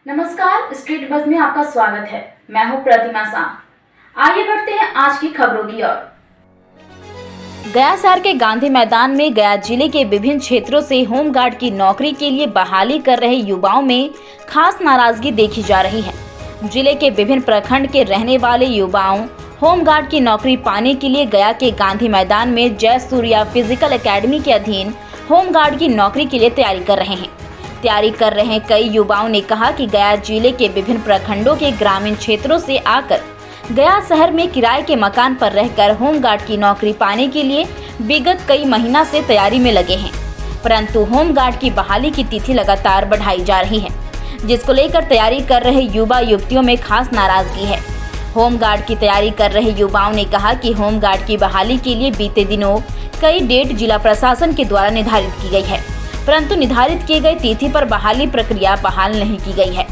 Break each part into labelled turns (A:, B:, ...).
A: नमस्कार, street buzz में आपका स्वागत है। मैं हूं प्रतिमा शाह। आइए बढ़ते हैं आज की खबरों की ओर। गया शहर के गांधी मैदान में गया जिले के विभिन्न क्षेत्रों से होमगार्ड की नौकरी के लिए बहाली कर रहे युवाओं में खास नाराजगी देखी जा रही है। जिले के विभिन्न प्रखंड के रहने वाले युवाओं होमगार्ड की नौकरी पाने के लिए गया के गांधी मैदान में जय सूर्या फिजिकल एकेडमी के अधीन होमगार्ड की नौकरी के लिए तैयारी कर रहे कई युवाओं ने कहा कि गया जिले के विभिन्न प्रखंडों के ग्रामीण क्षेत्रों से आकर गया शहर में किराए के मकान पर रहकर होमगार्ड की नौकरी पाने के लिए विगत कई महीना से तैयारी में लगे हैं, परंतु होमगार्ड की बहाली की तिथि लगातार बढ़ाई जा रही है, जिसको लेकर तैयारी कर रहे युवा युवतियों में खास नाराजगी है। होमगार्ड की तैयारी कर रहे युवाओं ने कहा कि होमगार्ड की बहाली के लिए बीते दिनों कई डेट जिला प्रशासन के द्वारा निर्धारित की गई है, परंतु निर्धारित किए गए तिथि पर बहाली प्रक्रिया बहाल नहीं की गई है।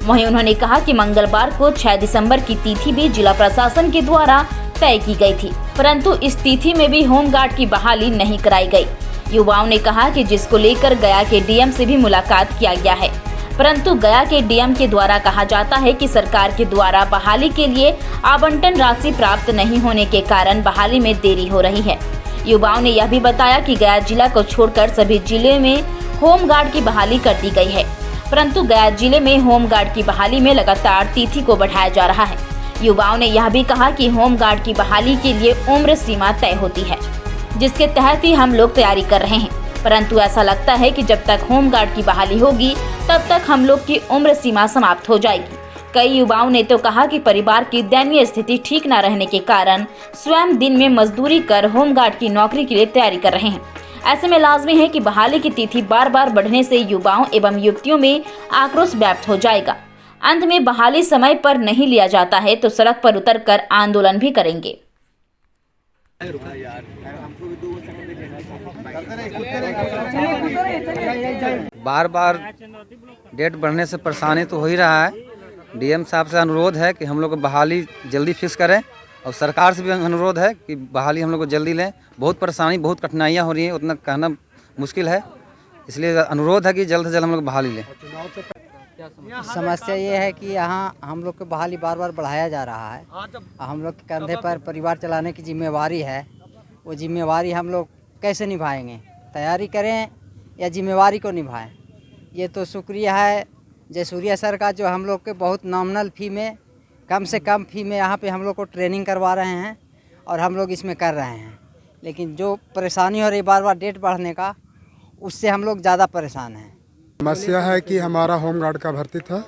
A: वहीं उन्होंने कहा कि मंगलवार को 6 दिसंबर की तिथि भी जिला प्रशासन के द्वारा तय की गई थी, परंतु इस तिथि में भी होमगार्ड की बहाली नहीं कराई गई। युवाओं ने कहा कि जिसको लेकर गया के डीएम से भी मुलाकात किया गया है, परंतु गया के डीएम के द्वारा कहा जाता है कि सरकार के द्वारा बहाली के लिए आवंटन राशि प्राप्त नहीं होने के कारण बहाली में देरी हो रही है। युवाओं ने यह भी बताया कि गया जिला को छोड़कर सभी जिले में होमगार्ड की बहाली कर दी गई है, परंतु गया जिले में होमगार्ड की बहाली में लगातार तिथि को बढ़ाया जा रहा है। युवाओं ने यह भी कहा कि होमगार्ड की बहाली के लिए उम्र सीमा तय होती है, जिसके तहत ही हम लोग तैयारी कर रहे हैं, परंतु ऐसा लगता है कि जब तक होमगार्ड की बहाली होगी तब तक हम लोग की उम्र सीमा समाप्त हो जाएगी। कई युवाओं ने तो कहा कि परिवार की दयनीय स्थिति ठीक न रहने के कारण स्वयं दिन में मजदूरी कर होमगार्ड की नौकरी के लिए तैयारी कर रहे हैं। ऐसे में लाजमी है कि बहाली की तिथि बार बार बढ़ने से युवाओं एवं युवतियों में आक्रोश व्याप्त हो जाएगा। अंत में बहाली समय पर नहीं लिया जाता है तो सड़क पर उतरकर आंदोलन भी करेंगे।
B: बार बार डेट बढ़ने से परेशानी तो हो ही रहा है। डीएम साहब से अनुरोध है कि हम लोग को बहाली जल्दी फिक्स करें और सरकार से भी अनुरोध है कि बहाली हम लोग को जल्दी लें। बहुत परेशानी, बहुत कठिनाइयाँ हो रही हैं, उतना कहना मुश्किल है, इसलिए अनुरोध है कि जल्द से जल्द हम लोग बहाली लें।
C: समस्या ये है कि यहाँ हम लोग को बहाली बार बार बढ़ाया जा रहा है। हम लोग के कंधे पर परिवार चलाने की जिम्मेवारी है, वो जिम्मेवारी हम लोग कैसे निभाएंगे? तैयारी करें या जिम्मेवारी को निभाएं? ये तो शुक्रिया है जयसूर्या सर का, जो हम लोग के बहुत नॉमिनल फ़ी में, कम से कम फ़ी में यहाँ पे हम लोग को ट्रेनिंग करवा रहे हैं और हम लोग इसमें कर रहे हैं। लेकिन जो परेशानी हो रही बार बार डेट बढ़ने का, उससे हम लोग ज़्यादा परेशान हैं।
D: समस्या है कि हमारा होमगार्ड का भर्ती था,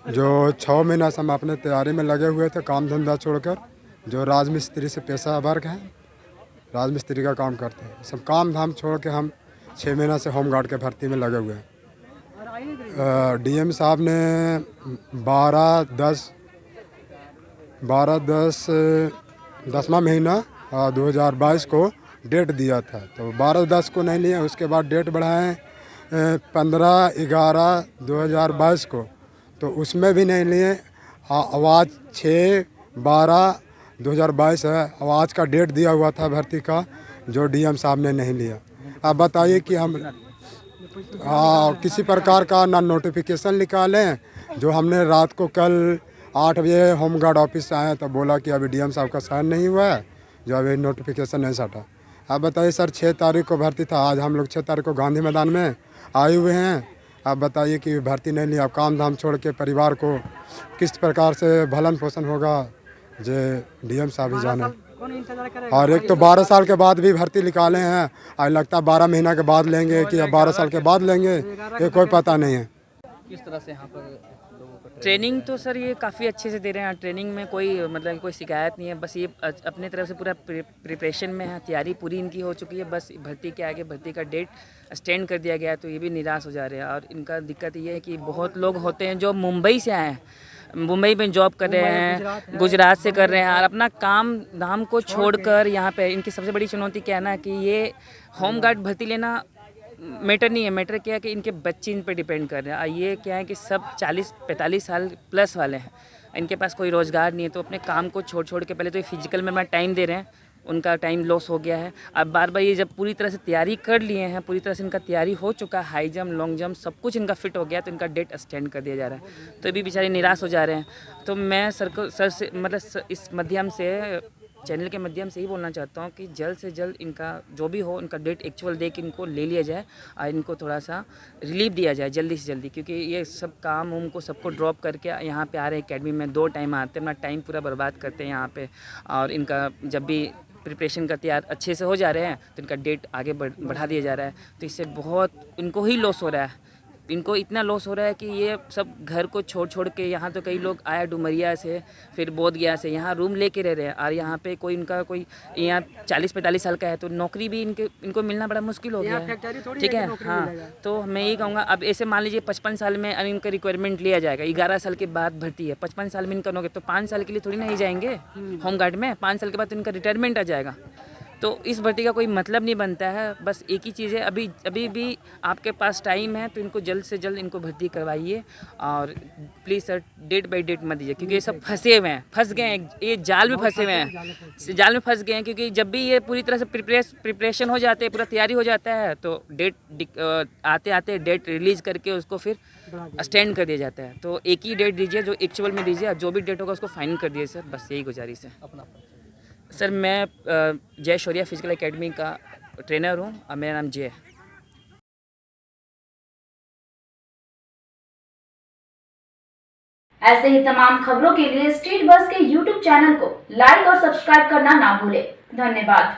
D: जो 6 महीना से हम अपने तैयारी में लगे हुए थे, काम धंधा छोड़कर। जो राजमिस्त्री से पेशा वर्ग हैं, राजमिस्त्री का काम करते हैं, सब काम धाम छोड़ के हम 6 महीना से होमगार्ड के भर्ती में लगे हुए हैं। डीएम साहब ने 10वां महीना 2022 को डेट दिया था, तो 12/10 को नहीं लिया। उसके बाद डेट बढ़ाएं 15/11/2022 को, तो उसमें भी नहीं लिए। आवाज़ 6/12/2022 है, आवाज़ का डेट दिया हुआ था भर्ती का, जो डीएम साहब ने नहीं लिया। अब बताइए कि हम किसी प्रकार का ना नोटिफिकेशन निकालें। जो हमने रात को कल 8 बजे होमगार्ड ऑफिस आए तो बोला कि अभी डीएम साहब का साइन नहीं हुआ है, जो अभी नोटिफिकेशन नहीं सटा। अब बताइए सर, 6 तारीख को भर्ती था, आज हम लोग 6 तारीख को गांधी मैदान में आए हुए हैं। अब बताइए कि भर्ती नहीं लिया, काम धाम छोड़ के परिवार को किस प्रकार से भलन पोषण होगा, जो डीएम साहब ही जाने। और एक तो 12 साल के बाद भी भर्ती निकाले हैं, आज लगता है 12 महीना के बाद लेंगे कि 12 साल के बाद लेंगे, ये कोई पता नहीं है।
E: किस तरह से यहाँ पर ट्रेनिंग तो सर ये काफ़ी अच्छे से दे रहे हैं। ट्रेनिंग में कोई कोई शिकायत नहीं है, बस ये अपने तरफ से पूरा प्रिपरेशन में है, तैयारी पूरी इनकी हो चुकी है। बस भर्ती के आगे भर्ती का डेट एक्सटेंड कर दिया गया है, तो ये भी निराश हो जा रहे हैं। और इनका दिक्कत ये है कि बहुत लोग होते हैं जो मुंबई से आए हैं, मुंबई में जॉब कर रहे हैं, गुजरात से कर रहे हैं, और अपना काम धाम को छोड़कर यहाँ पे इनकी सबसे बड़ी चुनौती क्या है ना, कि ये होमगार्ड भर्ती लेना मैटर नहीं है। मैटर क्या है कि इनके बच्चे इन पे डिपेंड कर रहे हैं। ये क्या है कि सब 40-45 साल प्लस वाले हैं, इनके पास कोई रोज़गार नहीं है, तो अपने काम को छोड़ के पहले तो ये फिजिकल में अपना टाइम दे रहे हैं, उनका टाइम लॉस हो गया है। अब बार बार ये जब पूरी तरह से तैयारी कर लिए हैं, पूरी तरह से इनका तैयारी हो चुका है, हाई जंप लॉन्ग जंप सब कुछ इनका फिट हो गया, तो इनका डेट एक्सटेंड कर दिया जा रहा है। तो अभी बेचारे निराश हो जा रहे हैं। तो मैं सर से मतलब इस माध्यम से, चैनल के माध्यम से ही बोलना चाहता हूँ कि जल्द से जल्द इनका जो भी हो, इनका डेट एक्चुअल दे के इनको ले लिया जाए और इनको थोड़ा सा रिलीफ दिया जाए जल्दी से जल्दी, क्योंकि ये सब काम उनको सबको ड्रॉप करके यहाँ पे आ रहे हैं एकेडमी में, 2 टाइम आते हैं, अपना टाइम पूरा बर्बाद करते हैं यहाँ पे। और इनका जब भी प्रिपरेशन का तैयार अच्छे से हो जा रहे हैं तो इनका डेट आगे बढ़ा दिया जा रहा है। तो इससे बहुत इनको ही लॉस हो रहा है, इनको इतना लॉस हो रहा है कि ये सब घर को छोड़ के, यहाँ तो कई लोग आया डुमरिया से, फिर बोधगया से, यहाँ रूम लेके रह रहे हैं। और यहाँ पे कोई इनका कोई यहाँ 40-45 साल का है, तो नौकरी भी इनको मिलना बड़ा मुश्किल हो गया है, ठीक है। हाँ, तो मैं यही कहूँगा, अब ऐसे मान लीजिए 55 साल में इनका रिक्वायरमेंट लिया जाएगा, 11 साल के बाद भर्ती है, 55 साल में इनका नौकरी, तो 5 साल के लिए थोड़ी ना ही जाएंगे होमगार्ड में, 5 साल के बाद तो इनका रिटायरमेंट आ जाएगा। तो इस भर्ती का कोई मतलब नहीं बनता है। बस एक ही चीज़ है, अभी भी आपके पास टाइम है, तो इनको जल्द से जल्द इनको भर्ती करवाइए। और please sir, date by date मत दीजिए, क्योंकि ये सब फंसे हुए हैं, फंस गए हैं, ये जाल में फंसे हुए हैं, जाल में फंस गए हैं। क्योंकि जब भी ये पूरी तरह से प्रिपरेशन हो जाते हैं, पूरा तैयारी हो जाता है, तो डेट आते आते डेट रिलीज़ करके उसको फिर स्टैंड कर दिया जाता है। तो एक ही डेट दीजिए जो एक्चुअल में दीजिए, जो भी डेट होगा उसको फाइनल कर दिए सर, बस यही गुजारिश है। सर, मैं जय शौर्या फिजिकल एकेडमी का ट्रेनर हूँ और मेरा नाम जय है।
A: ऐसे ही तमाम खबरों के लिए स्ट्रीट बस के YouTube चैनल को लाइक और सब्सक्राइब करना ना भूलें। धन्यवाद।